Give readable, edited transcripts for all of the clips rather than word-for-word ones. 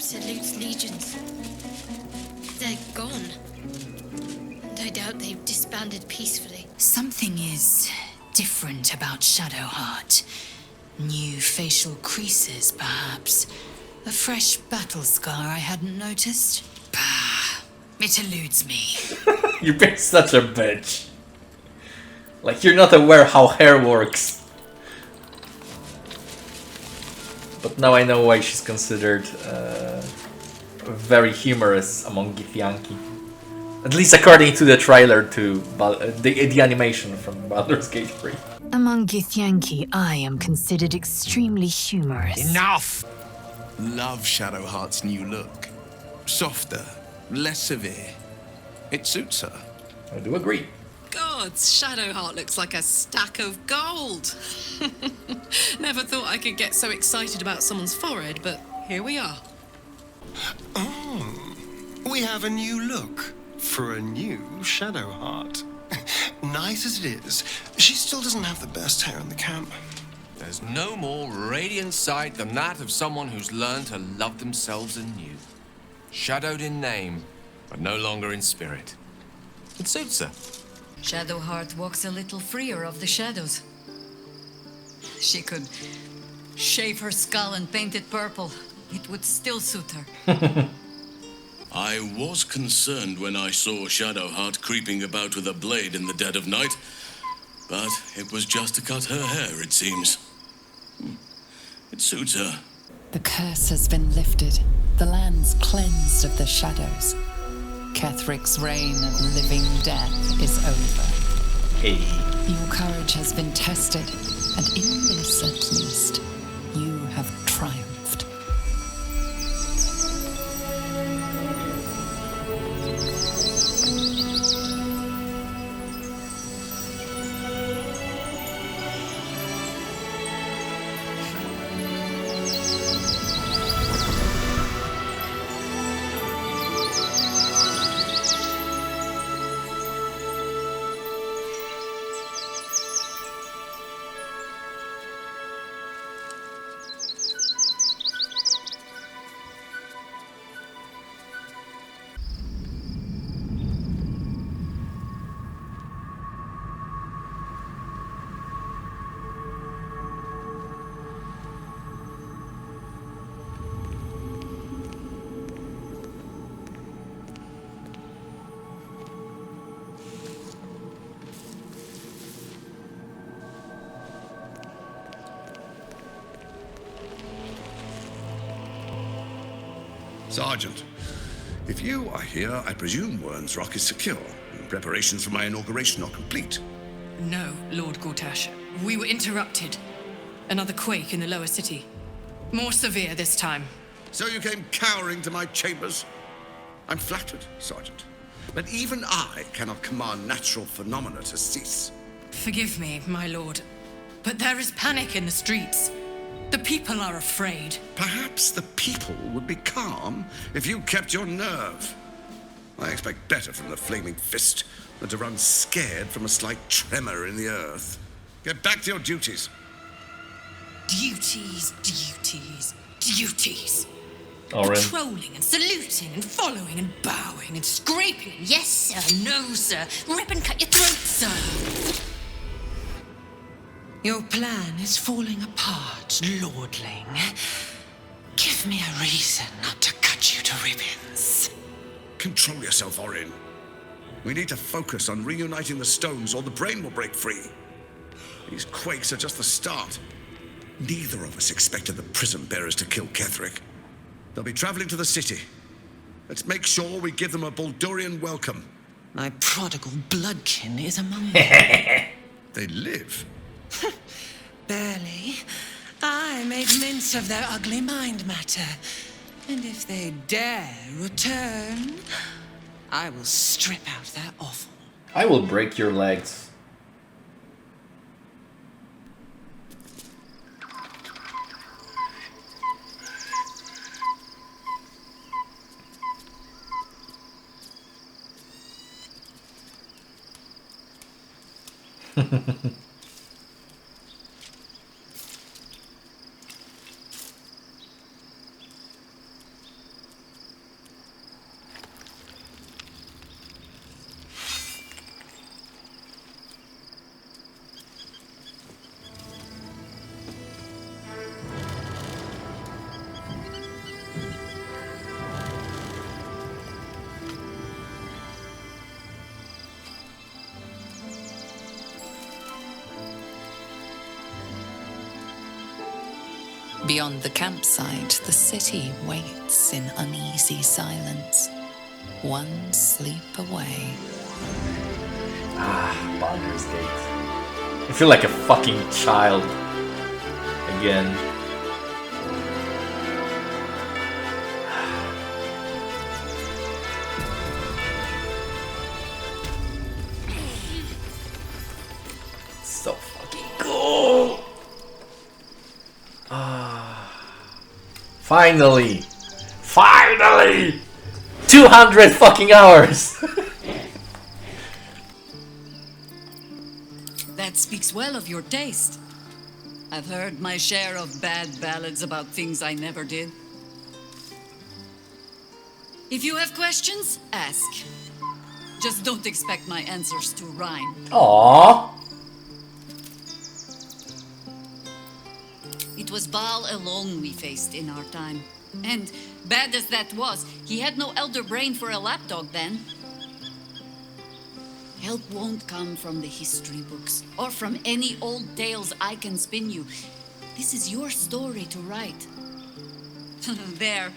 Absolute's legions. They're gone. And I doubt they've disbanded peacefully. Something is different about Shadowheart. New facial creases, perhaps. A fresh battle scar I hadn't noticed. Bah, it eludes me. You've been such a bitch. Like, you're not aware how hair works. But now I know why she's considered very humorous among Githyanki. At least according to the trailer to the animation from Baldur's Gate 3. Among Githyanki, I am considered extremely humorous. Enough! Love Shadowheart's new look. Softer, less severe. It suits her. I do agree. Gods, Shadowheart looks like a stack of gold. Never thought I could get so excited about someone's forehead, but here we are. Oh, we have a new look for a new Shadowheart. Nice as it is, she still doesn't have the best hair in the camp. There's no more radiant sight than that of someone who's learned to love themselves anew. Shadowed in name, but no longer in spirit. It suits her. Shadowheart walks a little freer of the shadows. She could shave her skull and paint it purple. It would still suit her. I was concerned when I saw Shadowheart creeping about with a blade in the dead of night, but it was just to cut her hair, it seems. It suits her. The curse has been lifted. The land's cleansed of the shadows. Kethric's reign of living death is over. Hey. Your courage has been tested, and in this at least, you have triumphed. Sergeant, if you are here, I presume Wern's Rock is secure, and preparations for my inauguration are complete. No, Lord Gortash. We were interrupted. Another quake in the lower city. More severe this time. So you came cowering to my chambers? I'm flattered, Sergeant. But even I cannot command natural phenomena to cease. Forgive me, my lord, but there is panic in the streets. The people are afraid. Perhaps the people would be calm if you kept your nerve. I expect better from the flaming fist than to run scared from a slight tremor in the earth. Get back to your duties. Duties, duties, duties. Orin. Patrolling and saluting and following and bowing and scraping. Yes, sir. No, sir. Rip and cut your throat, sir. Your plan is falling apart, lordling. Give me a reason not to cut you to ribbons. Control yourself, Orin. We need to focus on reuniting the stones or the brain will break free. These quakes are just the start. Neither of us expected the prison bearers to kill Ketheric. They'll be traveling to the city. Let's make sure we give them a Baldurian welcome. My prodigal bloodkin is among them. They live. Barely. I made mince of their ugly mind matter. And if they dare return, I will strip out their offal. I will break your legs. Beyond the campsite, the city waits in uneasy silence, one sleep away. Baldur's Gate. I feel like a fucking child again. So fucking cool. Finally! 200 fucking hours! That speaks well of your taste. I've heard my share of bad ballads about things I never did. If you have questions, ask. Just don't expect my answers to rhyme. Aww. It was Baal alone we faced in our time. And bad as that was, he had no elder brain for a lapdog then. Help won't come from the history books, or from any old tales I can spin you. This is your story to write. There.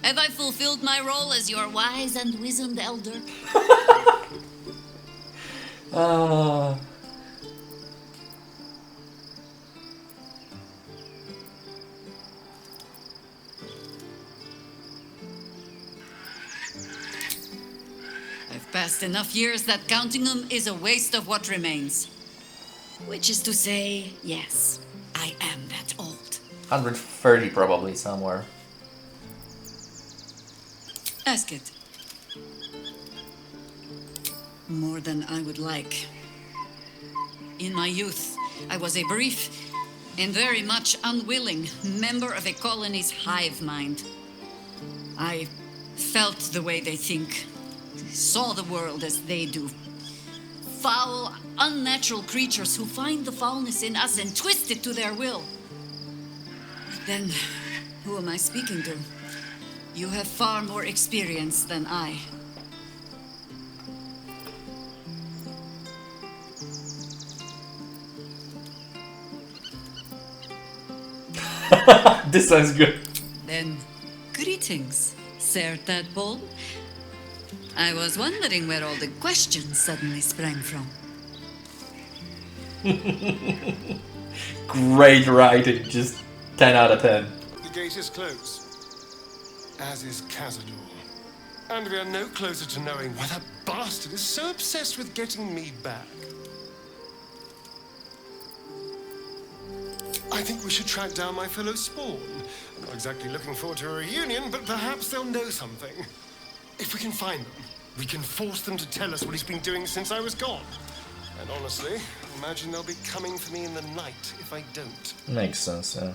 Have I fulfilled my role as your wise and wizened elder? I've passed enough years that counting them is a waste of what remains. Which is to say, yes, I am that old. 130 probably somewhere. Ask it. More than I would like. In my youth, I was a brief and very much unwilling member of a colony's hive mind. I felt the way they think, saw the world as they do. Foul, unnatural creatures who find the foulness in us and twist it to their will. But then, who am I speaking to? You have far more experience than I. This sounds good. Then, greetings, Sir Tadpole. I was wondering where all the questions suddenly sprang from. Great writing, just 10 out of 10. The gate is closed, as is Cazador. And we are no closer to knowing why that bastard is so obsessed with getting me back. I think we should track down my fellow Spawn. I'm not exactly looking forward to a reunion, but perhaps they'll know something. If we can find them, we can force them to tell us what he's been doing since I was gone. And honestly, imagine they'll be coming for me in the night if I don't. Makes sense, yeah.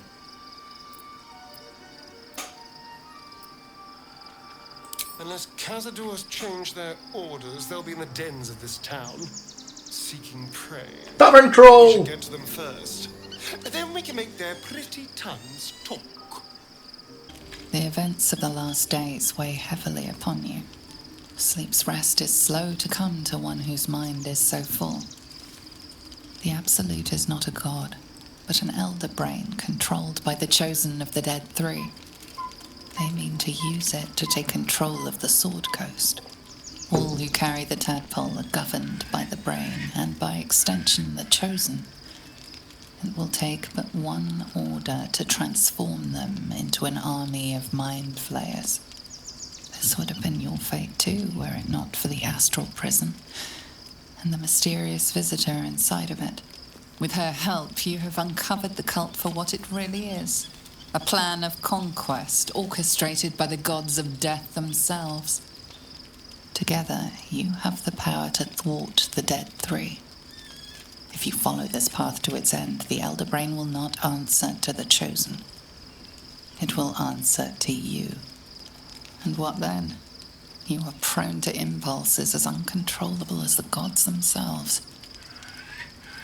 Unless Cazador's changed their orders, they'll be in the dens of this town, seeking prey. Tavern We Troll! should get to them first. Then we can make their pretty tongues talk. The events of the last days weigh heavily upon you. Sleep's rest is slow to come to one whose mind is so full. The Absolute is not a god, but an elder brain controlled by the chosen of the Dead Three. They mean to use it to take control of the Sword Coast. All who carry the tadpole are governed by the brain, and by extension the chosen. It will take but one order to transform them into an army of mind flayers. This would have been your fate too, were it not for the astral prison and the mysterious visitor inside of it. With her help, you have uncovered the cult for what it really is. A plan of conquest orchestrated by the gods of death themselves. Together, you have the power to thwart the Dead Three. If you follow this path to its end, the Elder Brain will not answer to the Chosen. It will answer to you. And what then? You are prone to impulses as uncontrollable as the gods themselves.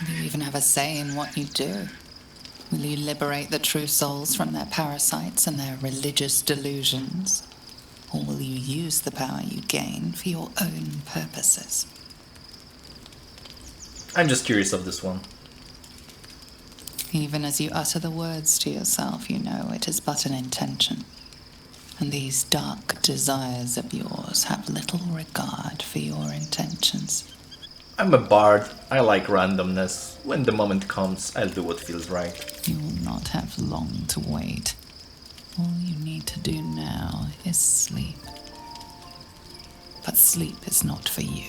You even have a say in what you do. Will you liberate the true souls from their parasites and their religious delusions? Or will you use the power you gain for your own purposes? I'm just curious of this one. Even as you utter the words to yourself, you know it is but an intention. And these dark desires of yours have little regard for your intentions. I'm a bard. I like randomness. When the moment comes, I'll do what feels right. You will not have long to wait. All you need to do now is sleep. But sleep is not for you.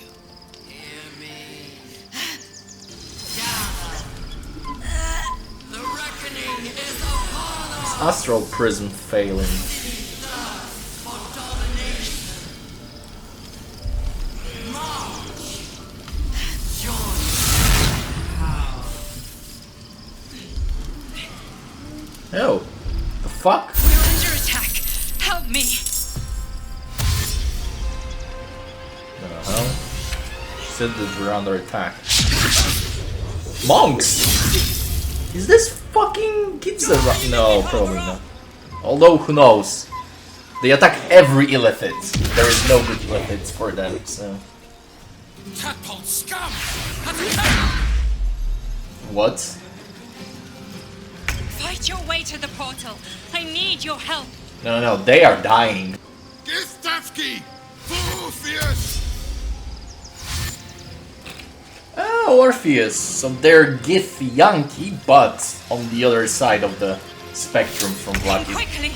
The reckoning is upon us. Astral prism failing. Oh, the fuck? We're under attack. Help me. What the hell? She said that we're under attack. Monks! Is this fucking Gith? No, probably not. Although, who knows? They attack every illithid. There is no good illithids for them, so... Tadpole scum! What? Fight your way to the portal. I need your help. No, they are dying. Gith for Orpheus! Oh, Orpheus. So they're Gith, but on the other side of the spectrum from Vladi. Quickly.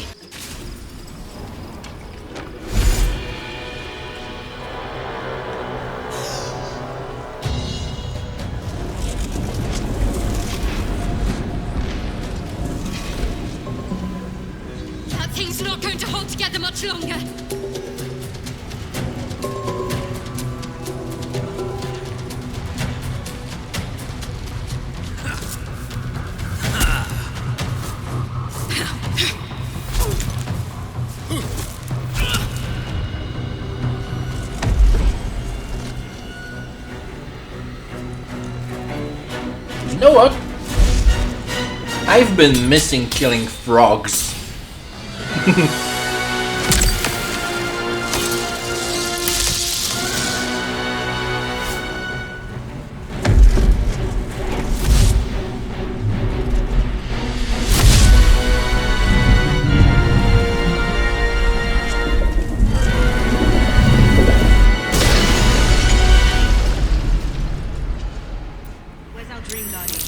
That thing's not going to hold together much longer. You know what? I've been missing killing frogs. Where's our dream guardian?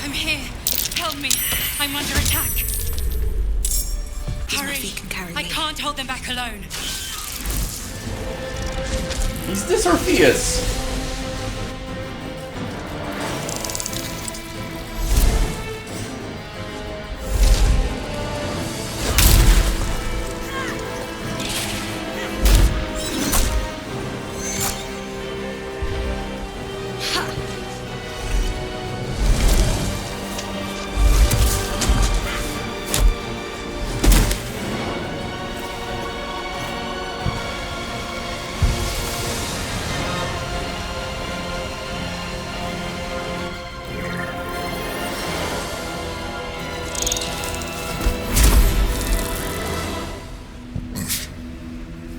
I'm here. Help me. I'm under attack. Hurry. I can't hold them back alone. Is this Orpheus?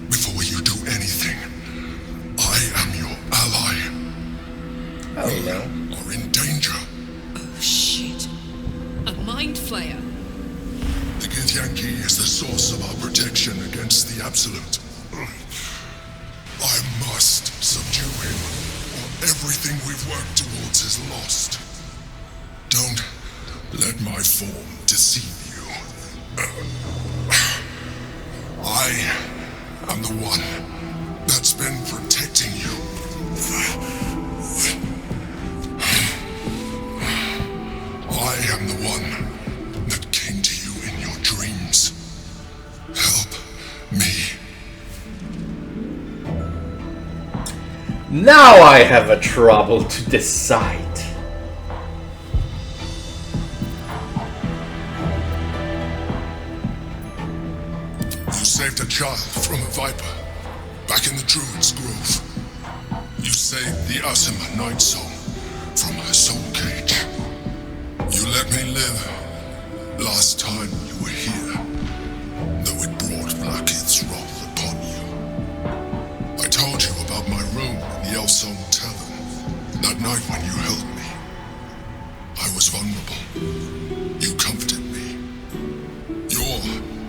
Before you do anything, I am your ally. Oh no. Are in danger. Oh, shit. A mind flayer. The Githyanki is the source of our protection against the Absolute. I must subdue him, or everything we've worked towards is lost. Don't let my form deceive you. I am the one that's been protecting you. I am the one that came to you in your dreams. Help me. Now I have a trouble to decide. You saved a child from a viper, back in the Druid's Grove. You saved the Asima Night Song from her soul cage. You let live. Last time you were here, though it brought Blackhead's wrath upon you. I told you about my room in the Elsong Tavern. That night when you held me, I was vulnerable. You comforted me. Your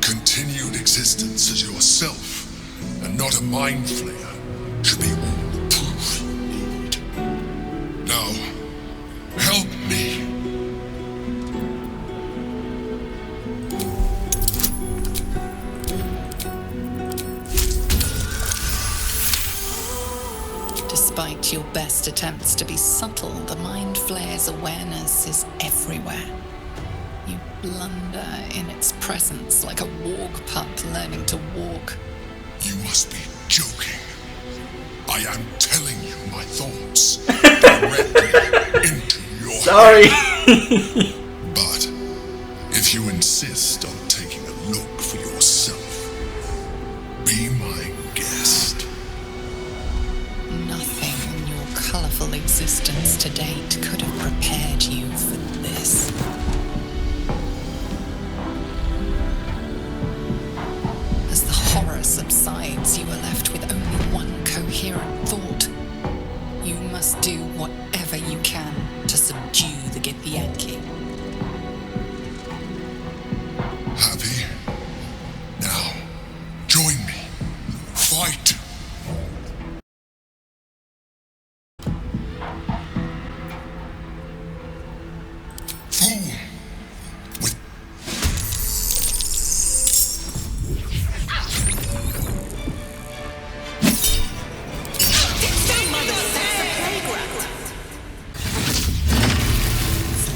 continued existence as yourself, and not a mind flayer, should be all the proof you need. Now, help me. Despite your best attempts to be subtle, the Mind Flayer's awareness is everywhere. You blunder in its presence like a warg pup learning to walk. You must be joking. I am telling you my thoughts directly into your head. But if you insist on taking a look for yourself, be my guest. Nothing in your colourful existence to date could have prepared you for this. As the horror subsides, you are left with only one coherent thought. You must do whatever you can to subdue the Githyanki. Happy? Now, join me. Fight! Fool! With...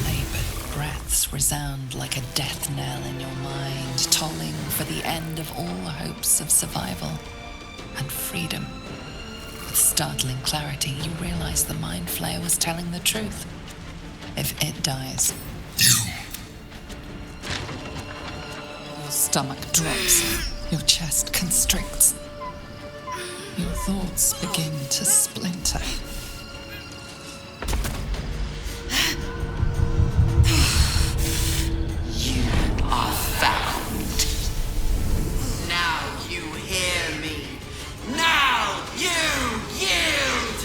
Laboured breaths resound like a death knell in your mind, tolling for the end of all hopes of survival and freedom. With startling clarity, you realize the Mind Flayer was telling the truth. If it dies, your stomach drops, your chest constricts, your thoughts begin to splinter. You are found. Now you hear me. Now you yield!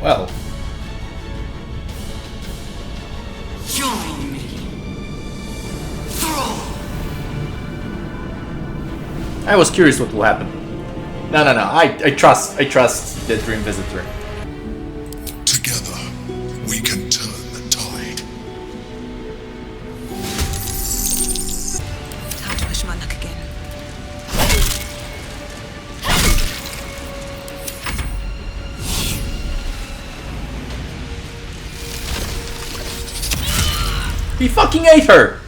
Well, Join me. Throw. I was curious what will happen. No. I trust the Dream Visitor. Together, we can turn the tide. Time to wish my luck again. He fucking ate her!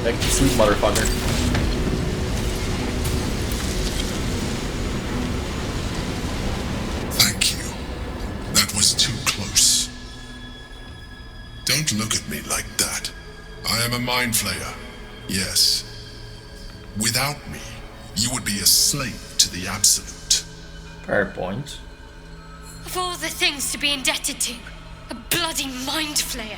Back to sleep, motherfucker. Thank you. That was too close. Don't look at me like that. I am a Mind Flayer. Yes. Without me, you would be a slave to the Absolute. Fair point. Of all the things to be indebted to, a bloody Mind Flayer.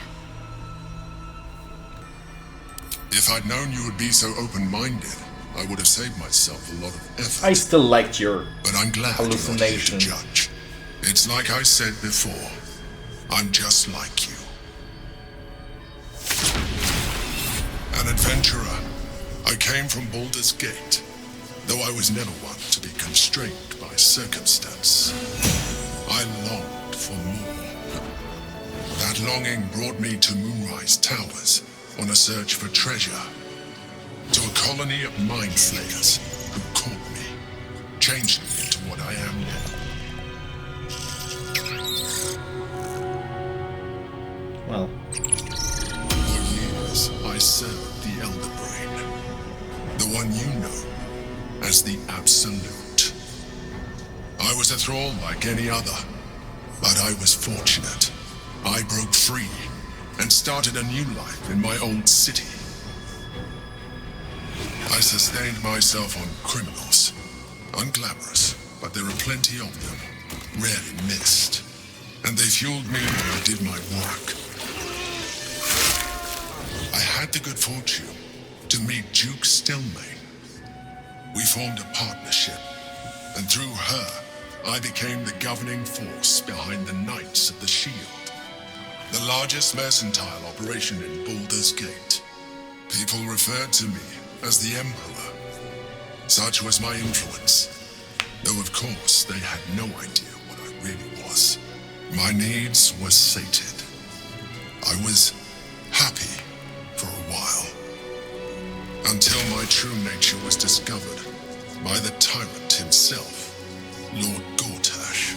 If I'd known you would be so open-minded, I would have saved myself a lot of effort. I still liked your But I'm glad hallucination. you're here to judge. It's like I said before. I'm just like you. An adventurer. I came from Baldur's Gate, though I was never one to be constrained by circumstance. I longed for more. That longing brought me to Moonrise Towers on a search for treasure. To a colony of Mind Flayers who caught me, changed me into what I am now. Well. For years, I served the Elder Brain, the one you know as the Absolute. I was a thrall like any other, but I was fortunate. I broke free and started a new life in my old city. I sustained myself on criminals. Unglamorous, but there are plenty of them, rarely missed. And they fueled me while I did my work. I had the good fortune to meet Duke Stelmane. We formed a partnership, and through her, I became the governing force behind the Knights of the Shield, the largest mercantile operation in Baldur's Gate. People referred to me as the Emperor. Such was my influence, though of course they had no idea what I really was. My needs were sated. I was happy for a while, until my true nature was discovered by the tyrant himself, Lord Gortash.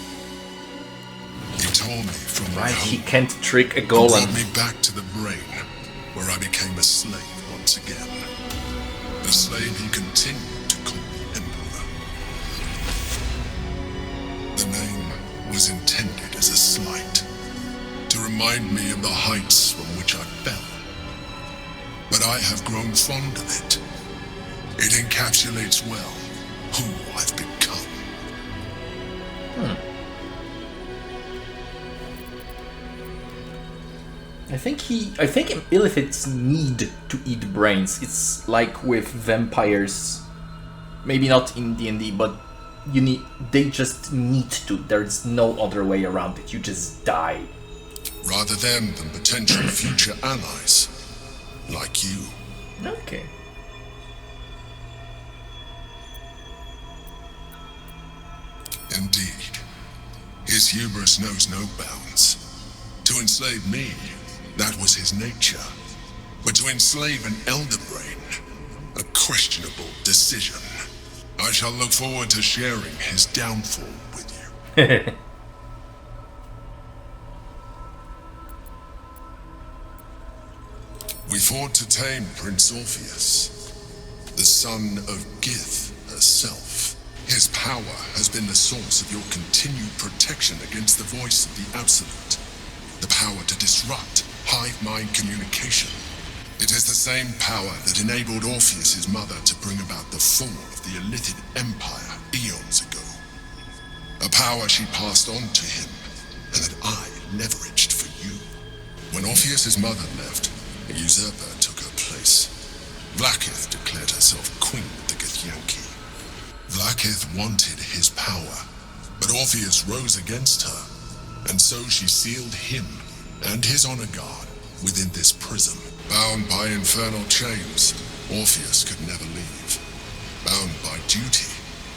He tore me from my home. He can't trick a And golem. brought me back to the brain, where I became a slave once again. A slave he continued to call me Emperor. The name was intended as a slight, to remind me of the heights from which I fell. But I have grown fond of it. It encapsulates well who I've become. I think illithids need to eat brains. It's like with vampires. Maybe not in D&D, but they just need to. There's no other way around it. You just die. Rather than potential future allies, like you. Okay. Indeed. His hubris knows no bounds. To enslave me, that was his nature. But to enslave an elder brain, a questionable decision. I shall look forward to sharing his downfall with you. We fought to tame Prince Orpheus, the son of Gith herself. His power has been the source of your continued protection against the voice of the Absolute. The power to disrupt hive mind communication. It is the same power that enabled Orpheus's mother to bring about the fall of the Illithid Empire eons ago. A power she passed on to him, and that I leveraged for you. When Orpheus's mother left, a usurper took her place. Vlaakith declared herself queen of the Githyanki. Vlaakith wanted his power, but Orpheus rose against her, and so she sealed him and his honor guard within this prison. Bound by infernal chains, Orpheus could never leave. Bound by duty,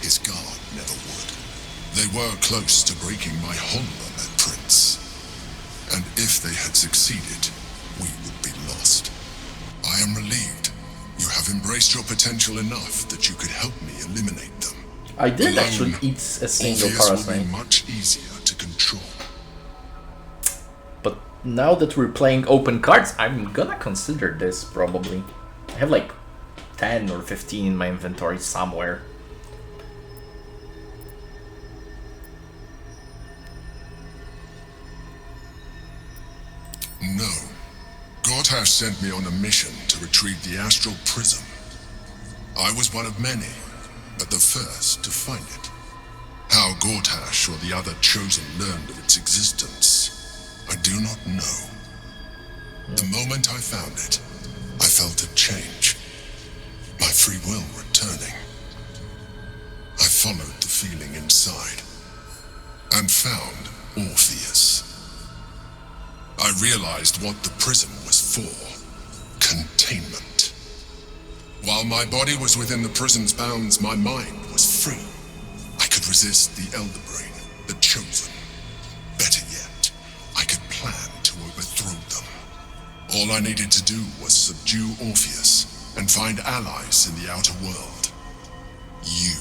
his guard never would. They were close to breaking my hold on that prince. And if they had succeeded, we would be lost. I am relieved. You have embraced your potential enough that you could help me eliminate them. I did Alone, actually eat a single Orpheus will parasite. be much easier to control. But now that we're playing open cards, I'm gonna consider this probably. I have like 10 or 15 in my inventory somewhere. No. Gortash sent me on a mission to retrieve the astral prism. I was one of many, but the first to find it. How Gortash or the other chosen learned of its existence, I do not know. The moment I found it, I felt a change. My free will returning. I followed the feeling inside, and found Orpheus. I realized what the prism was for. Containment. While my body was within the prison's bounds, my mind was free. I could resist the Elder Brain, the Chosen. Better yet, I could plan to overthrow them. All I needed to do was subdue Orpheus and find allies in the outer world. You.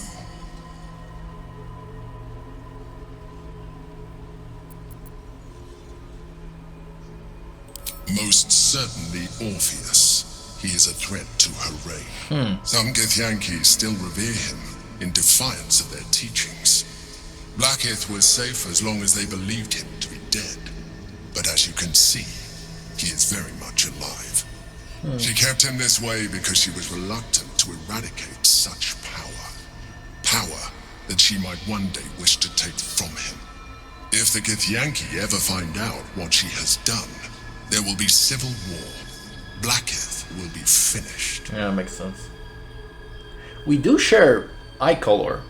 Most certainly Orpheus. He is a threat to her reign. Some Githyanki still revere him, in defiance of their teachings. Blackith was safe as long as they believed him to be dead. But as you can see, he is very much alive. She kept him this way because she was reluctant to eradicate such power. Power that she might one day wish to take from him. If the Githyanki ever find out what she has done, there will be civil war. Blackith will be finished. Yeah, makes sense. We do share eye color.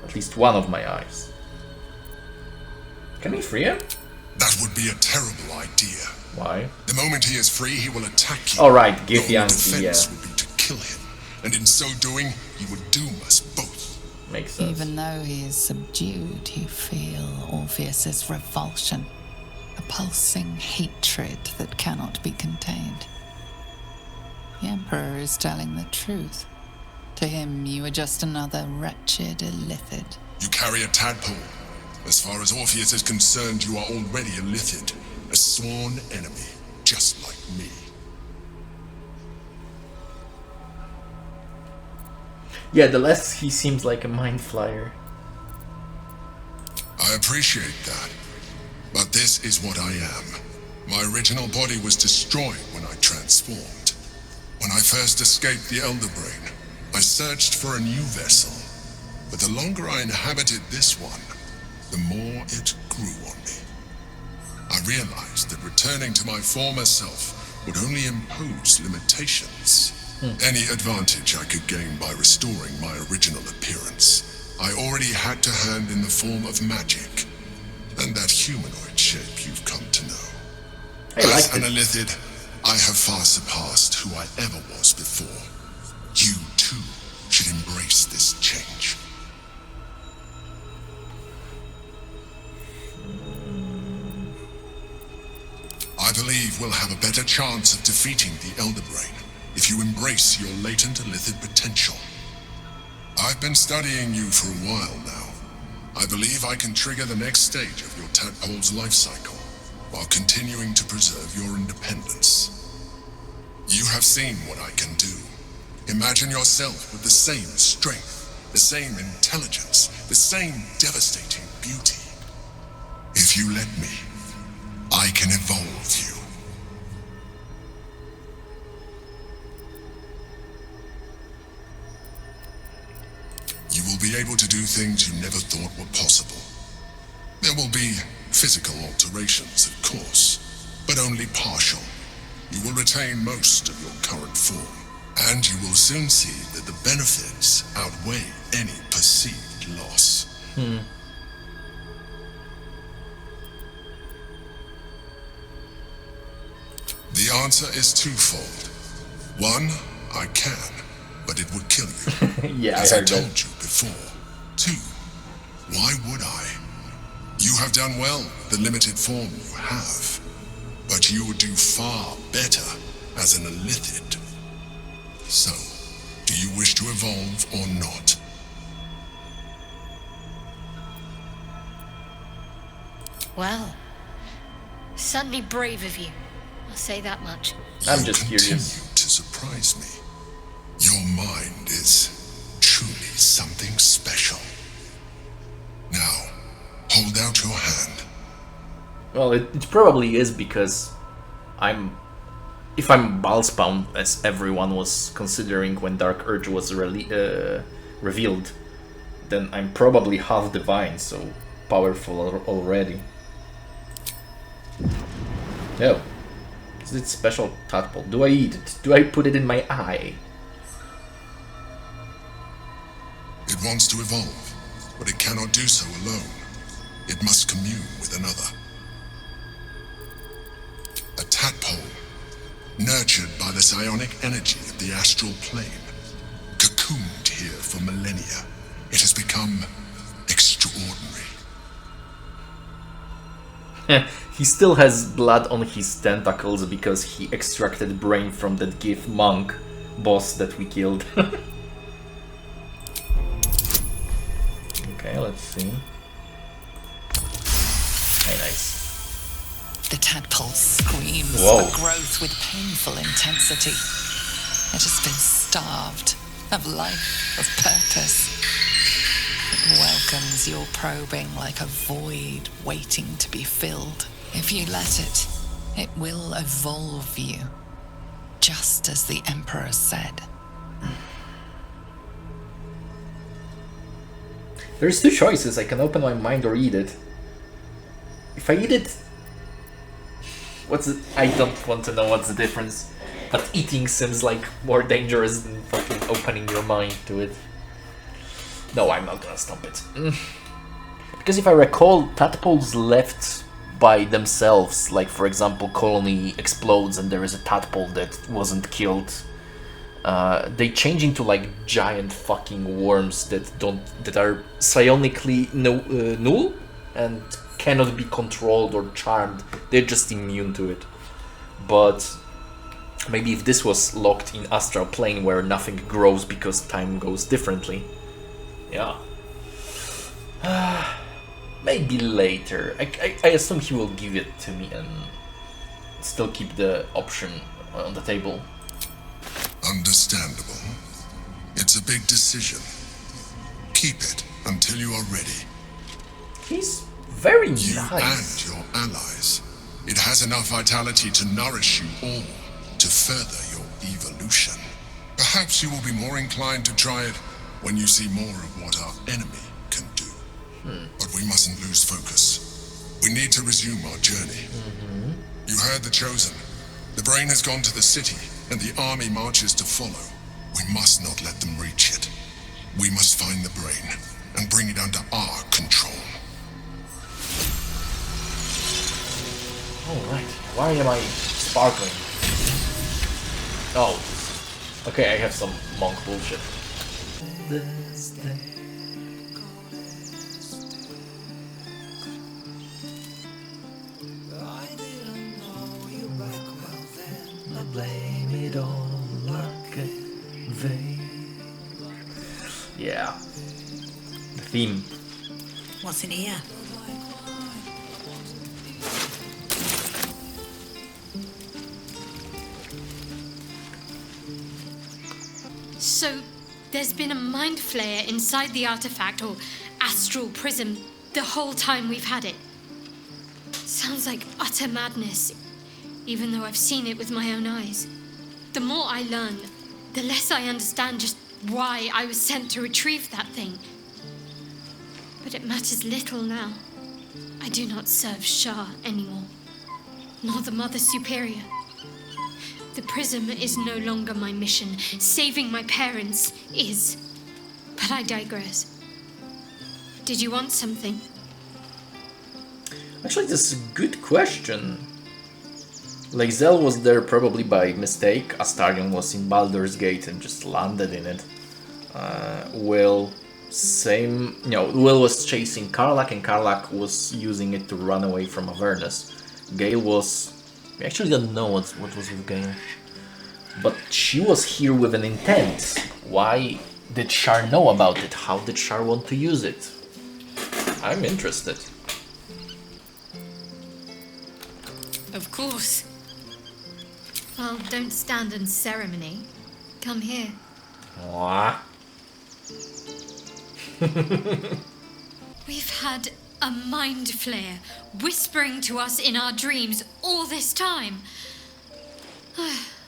At least one of my eyes. Can we free him? That would be a terrible idea. Why? The moment he is free, he will attack you. Oh right, Your Githyanki, yeah. defense would be to kill him, and in so doing, he would doom us both. Makes sense. Even though he is subdued, you feel Orpheus's revulsion. A pulsing hatred that cannot be contained. The Emperor is telling the truth. To him, you are just another wretched illithid. You carry a tadpole. As far as Orpheus is concerned, you are already a Lithid, a sworn enemy, just like me. Yeah, the less he seems like a mind flyer. I appreciate that, but this is what I am. My original body was destroyed when I transformed. When I first escaped the Elder Brain, I searched for a new vessel, but the longer I inhabited this one, the more it grew on me. I realized that returning to my former self would only impose limitations. Any advantage I could gain by restoring my original appearance, I already had to hand in the form of magic, and that humanoid shape you've come to know. As an Illithid, I have far surpassed who I ever was before. You, too, should embrace this change. I believe we'll have a better chance of defeating the Elder Brain if you embrace your latent Illithid potential. I've been studying you for a while now. I believe I can trigger the next stage of your tadpole's life cycle while continuing to preserve your independence. You have seen what I can do. Imagine yourself with the same strength, the same intelligence, the same devastating beauty. If you let me, I can evolve you. You will be able to do things you never thought were possible. There will be physical alterations, of course, but only partial. You will retain most of your current form, and you will soon see that the benefits outweigh any perceived loss. The answer is twofold. One, I can, but it would kill you. Yeah, as I I heard told that. you before. Two, why would I? You have done well with the limited form you have, but you would do far better as an Illithid. So, do you wish to evolve or not? Well, certainly brave of you. I'll say that much. I'm just curious. Continue to surprise me. Your mind is truly something special. Now, hold out your hand. Well, it probably is because if I'm Ballspawn, as everyone was considering when Dark Urge was revealed, then I'm probably half divine, so powerful already. Oh. Is it special tadpole? Do I eat it? Do I put it in my eye? It wants to evolve, but it cannot do so alone. It must commune with another. A tadpole, nurtured by the psionic energy of the astral plane, cocooned here for millennia. It has become extraordinary. He still has blood on his tentacles because he extracted brain from that Gith monk boss that we killed. Okay, let's see. Hey, nice. The tadpole screams Whoa. for growth with painful intensity. It has been starved of life, of purpose. It welcomes your probing like a void waiting to be filled. If you let it, it will evolve you, just as the Emperor said. There's two choices. I can open my mind or eat it. If I eat it... I don't want to know what's the difference. But eating seems like more dangerous than fucking opening your mind to it. No, I'm not gonna stop it. Because if I recall, tadpoles left by themselves, like for example, colony explodes and there is a tadpole that wasn't killed. They change into like giant fucking worms that are psionically null and cannot be controlled or charmed. They're just immune to it. But maybe if this was locked in astral plane where nothing grows because time goes differently. Yeah. Maybe later. I assume he will give it to me and still keep the option on the table. Understandable. It's a big decision. Keep it until you are ready. He's very nice. You and your allies. It has enough vitality to nourish you all, to further your evolution. Perhaps you will be more inclined to try it when you see more of what our enemy can do. But we mustn't lose focus. We need to resume our journey. You heard the Chosen. The brain has gone to the city, and the army marches to follow. We must not let them reach it. We must find the brain, and bring it under our control. Alright, why am I sparkling? Oh, okay, I have some monk bullshit. Blame it on luck and vain. Yeah. The theme. What's in here? So, there's been a mind flayer inside the artifact, or astral prism, the whole time we've had it. Sounds like utter madness, even though I've seen it with my own eyes. The more I learn, the less I understand just why I was sent to retrieve that thing. But it matters little now. I do not serve Shah anymore, nor the Mother Superior. The prism is no longer my mission. Saving my parents is. But I digress. Did you want something? Actually, this is a good question. Lae'zel was there probably by mistake. Astarion was in Baldur's Gate and just landed in it. Will was chasing Karlach, and Karlach was using it to run away from Avernus. Gale was... We actually don't know what was with Gale. But she was here with an intent. Why did Shar know about it? How did Shar want to use it? I'm interested. Of course. Well, don't stand in ceremony. Come here. Mwah. We've had a mind flayer whispering to us in our dreams all this time.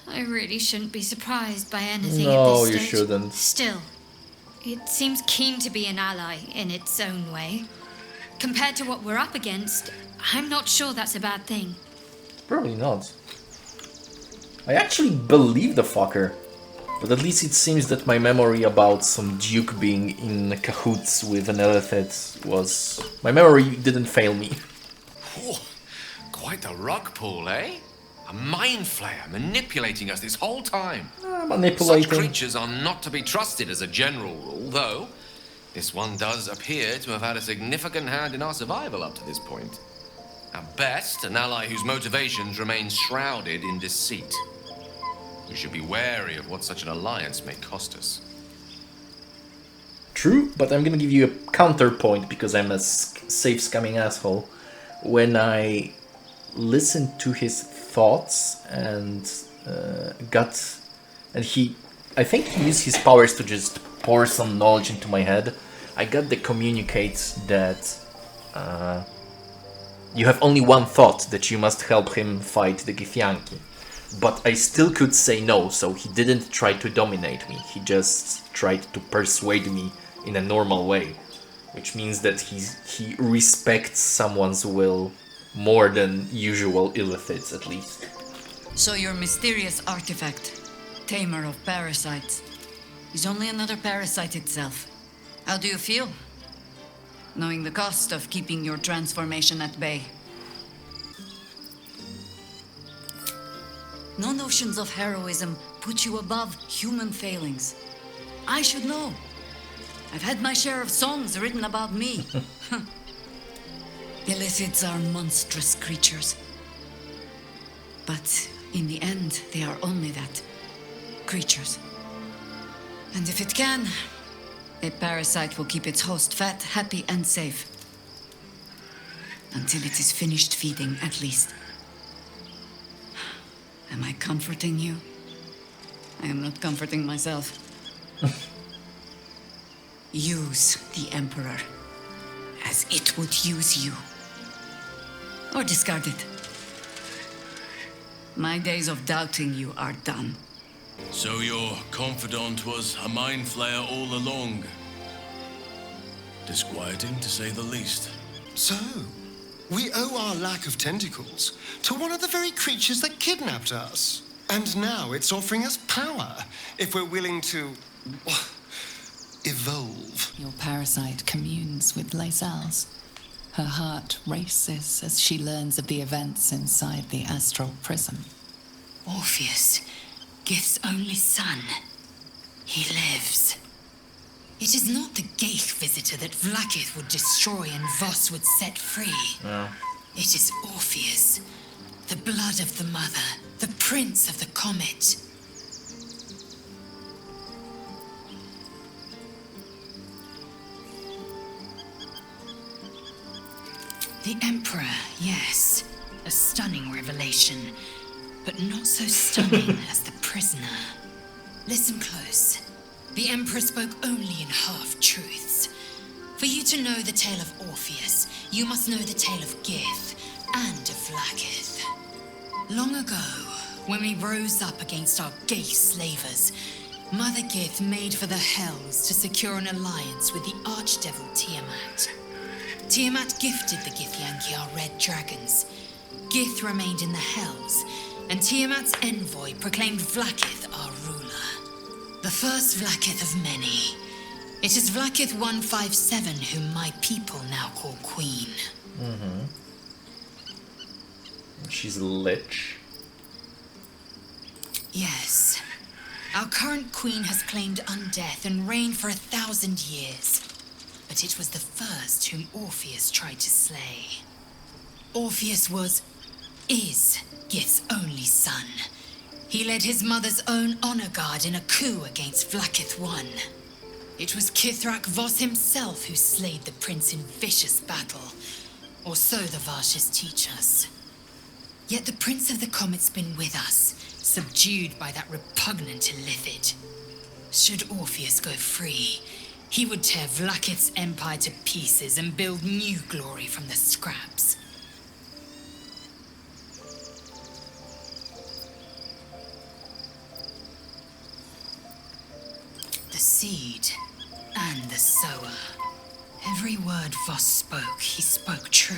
I really shouldn't be surprised by anything at this stage. No, you shouldn't. Still, it seems keen to be an ally in its own way. Compared to what we're up against, I'm not sure that's a bad thing. Probably not. I actually believe the fucker. But at least it seems that my memory about some duke being in cahoots with an elephant was... My memory didn't fail me. Oh, quite the rug pull, eh? A mind flayer manipulating us this whole time. Manipulating. Such creatures are not to be trusted as a general rule, though this one does appear to have had a significant hand in our survival up to this point. At best, an ally whose motivations remain shrouded in deceit. We should be wary of what such an alliance may cost us. True, but I'm gonna give you a counterpoint because I'm a safe scamming asshole. When I listened to his thoughts and I think he used his powers to just pour some knowledge into my head. I got the communicate that you have only one thought, that you must help him fight the Githyanki. But I still could say no, so he didn't try to dominate me. He just tried to persuade me in a normal way. Which means that he respects someone's will more than usual illithids, at least. So your mysterious artifact, tamer of parasites, is only another parasite itself. How do you feel? Knowing the cost of keeping your transformation at bay. No notions of heroism put you above human failings. I should know. I've had my share of songs written about me. Illithids are monstrous creatures. But in the end, they are only that. Creatures. And if it can, a parasite will keep its host fat, happy, and safe. Until it is finished feeding, at least. Am I comforting you? I am not comforting myself. Use the Emperor as it would use you. Or discard it. My days of doubting you are done. So your confidant was a mind flayer all along. Disquieting, to say the least. So, we owe our lack of tentacles to one of the very creatures that kidnapped us. And now it's offering us power, if we're willing to evolve. Your parasite communes with Lae'zel's. Her heart races as she learns of the events inside the astral prism. Orpheus, Gith's only son. He lives. It is not the Gale visitor that Vlaakith would destroy and Voss would set free. No. It is Orpheus, the blood of the mother, the prince of the comet. The Emperor, yes. A stunning revelation. But not so stunning as the prisoner. Listen close. The Emperor spoke only in half-truths. For you to know the tale of Orpheus, you must know the tale of Gith and of Vlaakith. Long ago, when we rose up against our gay slavers, Mother Gith made for the Hells to secure an alliance with the archdevil Tiamat. Tiamat gifted the Githyanki our red dragons. Gith remained in the Hells, and Tiamat's envoy proclaimed Vlaakith our ruler. The first Vlaakith of many. It is Vlaakith 157 whom my people now call Queen. Mm-hmm. She's a lich. Yes. Our current queen has claimed undeath and reigned for 1,000 years. But it was the first whom Orpheus tried to slay. Orpheus is Gith's only son. He led his mother's own honor guard in a coup against Vlaakith I. It was Kithrak Voss himself who slayed the prince in vicious battle, or so the Varshas teach us. Yet the Prince of the Comet's been with us, subdued by that repugnant illithid. Should Orpheus go free, he would tear Vlaakith's empire to pieces and build new glory from the scraps. The seed and the sower. Every word Voss spoke, he spoke true.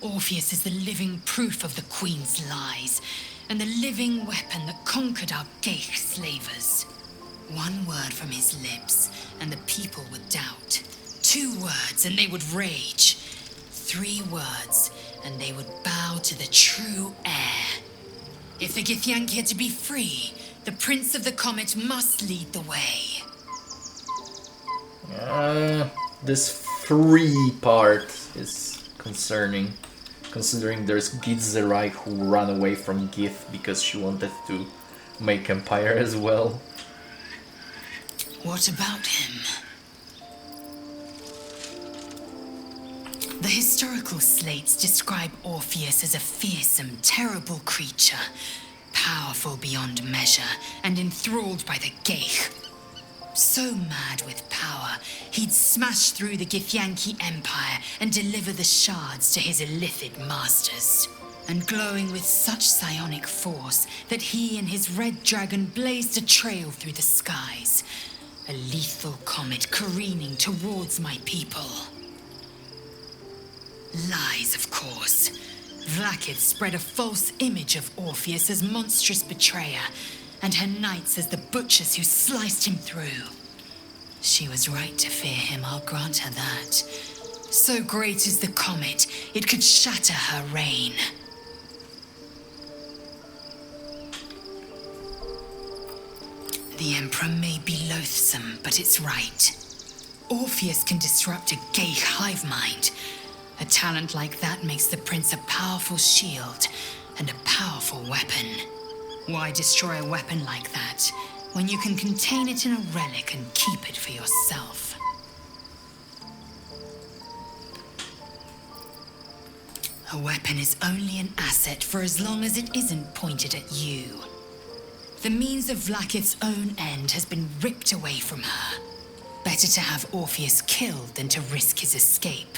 Orpheus is the living proof of the Queen's lies, and the living weapon that conquered our Gale slavers. One word from his lips, and the people would doubt. 2 words, and they would rage. 3 words, and they would bow to the true heir. If the Githyanki are to be free, the Prince of the Comet must lead the way. This free part is concerning, considering there's Githzerai who ran away from Gith because she wanted to make empire as well. What about him? The historical slates describe Orpheus as a fearsome, terrible creature, powerful beyond measure and enthralled by the Gale. So mad with power, he'd smash through the Githyanki Empire and deliver the shards to his illithid masters. And glowing with such psionic force that he and his red dragon blazed a trail through the skies. A lethal comet careening towards my people. Lies, of course. Vlaakith spread a false image of Orpheus as monstrous betrayer, and her knights as the butchers who sliced him through. She was right to fear him, I'll grant her that. So great is the comet, it could shatter her reign. The Emperor may be loathsome, but it's right. Orpheus can disrupt a gay hive mind. A talent like that makes the prince a powerful shield and a powerful weapon. Why destroy a weapon like that when you can contain it in a relic and keep it for yourself? A weapon is only an asset for as long as it isn't pointed at you. The means of Vlaakith's own end has been ripped away from her. Better to have Orpheus killed than to risk his escape.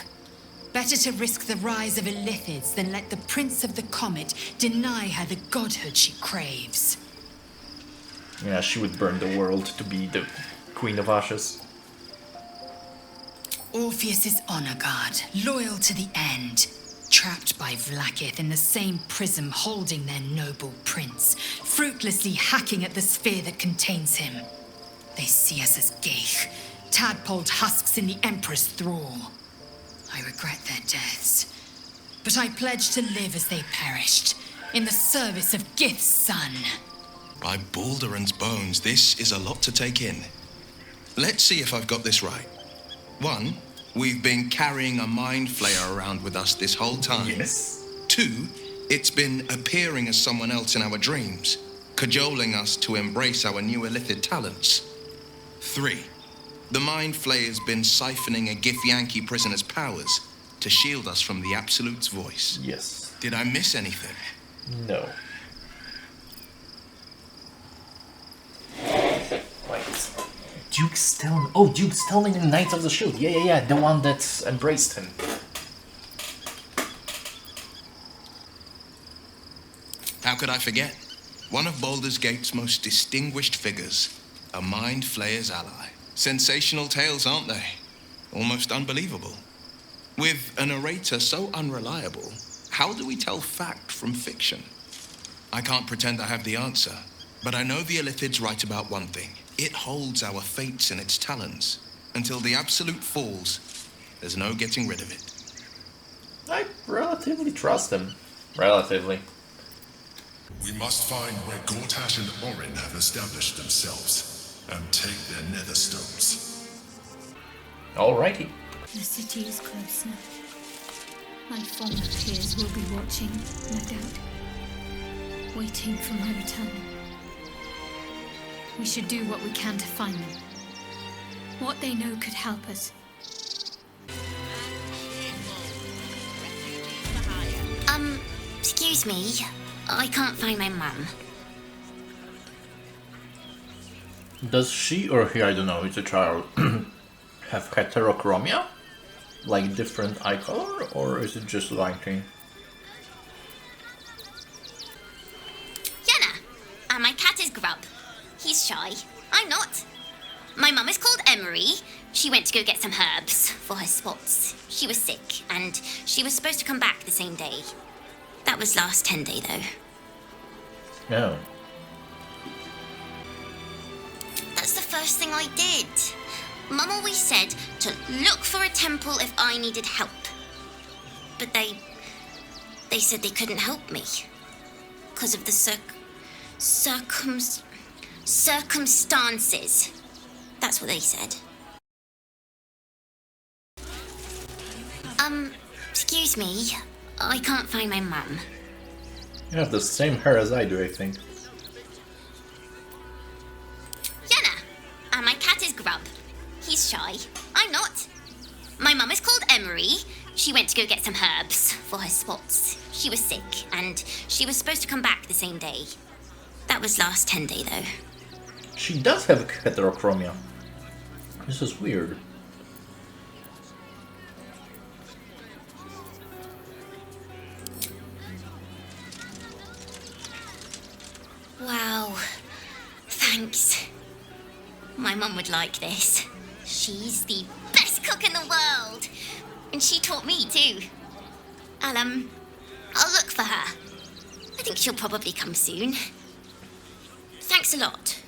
Better to risk the rise of illithids than let the Prince of the Comet deny her the godhood she craves. Yeah, she would burn the world to be the Queen of Ashes. Orpheus is honor guard, loyal to the end. Trapped by Vlaakith in the same prism holding their noble prince, fruitlessly hacking at the sphere that contains him. They see us as Gith, tadpoled husks in the Emperor's thrall. I regret their deaths, but I pledge to live as they perished, in the service of Gith's son. By Baldur's bones, this is a lot to take in. Let's see if I've got this right. 1, we've been carrying a mind flayer around with us this whole time. Yes. 2, it's been appearing as someone else in our dreams, cajoling us to embrace our new illithid talents. 3, the mind flayer's been siphoning a Githyanki prisoner's powers to shield us from the Absolute's voice. Yes. Did I miss anything? No. Wait. Duke Stelman. Oh, Duke Stelman in Knights of the Shield. Yeah. The one that embraced him. How could I forget? One of Baldur's Gate's most distinguished figures. A mind flayer's ally. Sensational tales, aren't they? Almost unbelievable. With a narrator so unreliable, how do we tell fact from fiction? I can't pretend I have the answer, but I know the illithid's right about one thing. It holds our fates in its talons. Until the Absolute falls, there's no getting rid of it. I relatively trust him. Relatively. We must find where Gortash and Orin have established themselves and take their nether stones. Alrighty. The city is close now. My former peers will be watching, no doubt. Waiting for my return. We should do what we can to find them. What they know could help us. Excuse me. I can't find my mum. Does she or he, I don't know, it's a child, have heterochromia? Like different eye color? Or is it just lighting? Yenna! My cat is Grub. He's shy. I'm not. My mum is called Emery. She went to go get some herbs for her spots. She was sick, and she was supposed to come back the same day. That was last 10 day, though. Oh. That's the first thing I did. Mum always said to look for a temple if I needed help. But they said they couldn't help me. Because of the circumstances. That's what they said. Excuse me. I can't find my mum. You have the same hair as I do, I think. Yenna! My cat is Grub. He's shy. I'm not. My mum is called Emery. She went to go get some herbs for her spots. She was sick, and she was supposed to come back the same day. That was last 10 day, though. She does have heterochromia. This is weird. Thanks. My mum would like this. She's the best cook in the world. And she taught me too. I'll look for her. I think she'll probably come soon. Thanks a lot.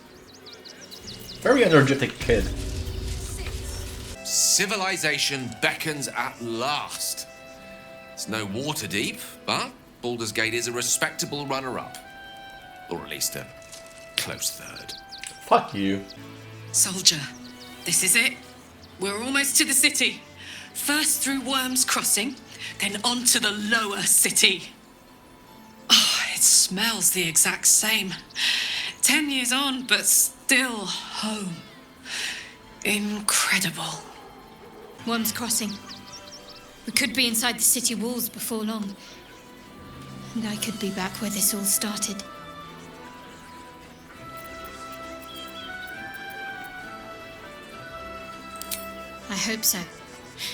Very energetic kid. Civilization beckons at last. It's no water deep, but Baldur's Gate is a respectable runner-up. Or at least a close third. Fuck you. Soldier, this is it. We're almost to the city. First through Worm's Crossing, then on to the lower city. Oh, it smells the exact same. 10 years on, but still home. Incredible. Worm's Crossing. We could be inside the city walls before long. And I could be back where this all started. I hope so.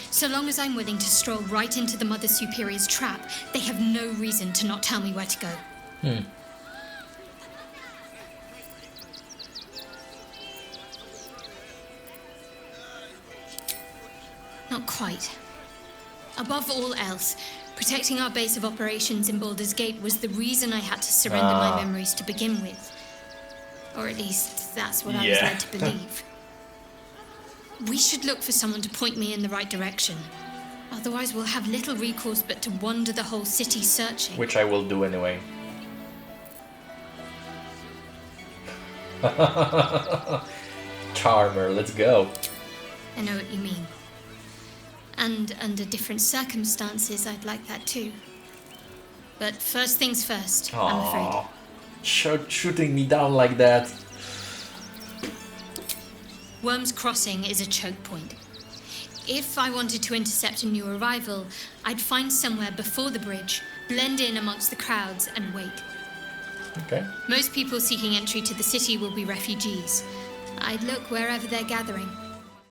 So long as I'm willing to stroll right into the Mother Superior's trap, they have no reason to not tell me where to go. Not quite. Above all else, protecting our base of operations in Baldur's Gate was the reason I had to surrender my memories to begin with. Or at least, that's what I was led to believe. We should look for someone to point me in the right direction. Otherwise, we'll have little recourse but to wander the whole city searching. Which I will do anyway. Charmer, let's go. I know what you mean. And under different circumstances, I'd like that too. But first things first, I'm afraid. Shooting me down like that. Worm's Crossing is a choke point. If I wanted to intercept a new arrival, I'd find somewhere before the bridge, blend in amongst the crowds, and wait. Okay. Most people seeking entry to the city will be refugees. I'd look wherever they're gathering.